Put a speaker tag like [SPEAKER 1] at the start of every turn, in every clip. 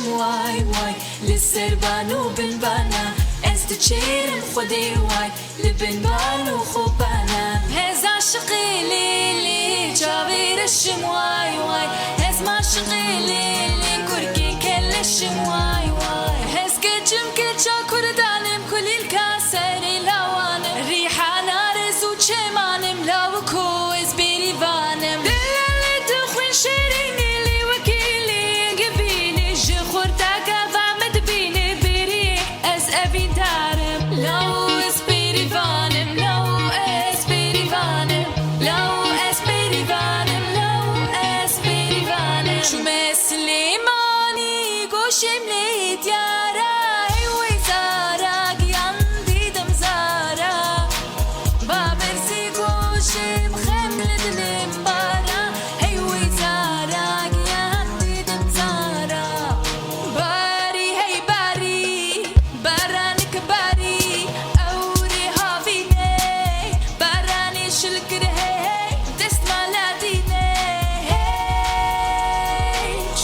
[SPEAKER 1] واي واي للسربان وبنبانا استشير خدي واي لبنبان وخبانا هز عشقي لي جابير الشمواي واي هز ما عشقي لي كركي كل الشمواي واي هز كجم كجا كردانم كل الكاسر لوانم ريحة نارز وشمانم لو كوز بيريفانم دلالي تخوين شيريني لي وكيلي قبيلي جخورتك فامد بيني بريح از ابي دارم لو از بيريفانم لو از بيريفانم لو از بيريفانم لو از بيريفانم شو مسلماني قوشم لي ديارا هوي زارا قياندي دم زارا بابرسي قوشم خملد لمبارا هوي زارا قياندي دم زارا باري هي باري بارانك باري اوري هافيني باراني شلكر هي دست مالاديني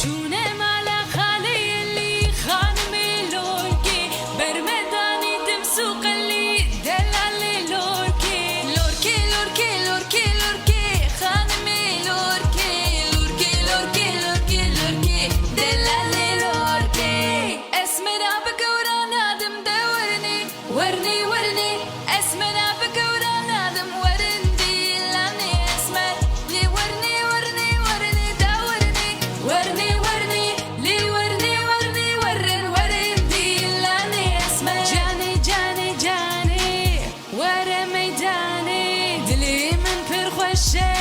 [SPEAKER 1] شونه مالا خالي اللي خانمي لوركي برمداني تمسوق اللي دلالي لوركي لوركي لوركي لوركي لوركي خانمي لوركي لوركي لوركي لوركي لوركي دلالي لوركي اسمنا بكورا نادم دورني ورني ورني اسمنا بكورا نادم ورندي لاني اسمر لي ورني ورني ورني دورني ورني ورني لي ورني ورني ورن ورندي لاني اسمر جاني جاني جاني ورا ميداني دلي من برخوشه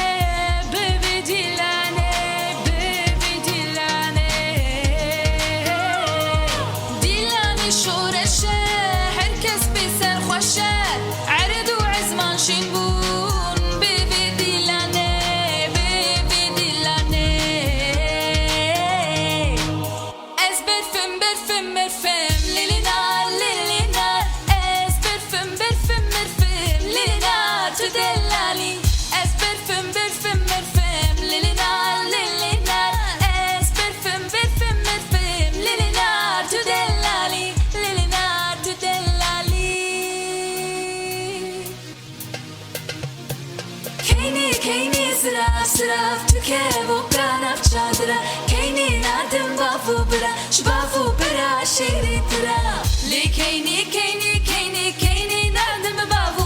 [SPEAKER 1] بيبي ديلاني بيبي ديلاني ديلاني شورشه هركس بيسر خوشه عرض وعزمان شنبون بيبي ديلاني بيبي ديلاني از برفم برفم برفم ليلي نار از برفم برفم برفم ليلي نار تدلالي از برفم برفم برفم ليلي نار از برفم برفم برفم ليلي نار تدلالي ليلي نار تدلالي كيني كيني سراف سراف تكيب وكانا في شادرة كيني نادم بافو برا شبافو برا شيري ترا لي كيني كيني كيني كيني نادم بافو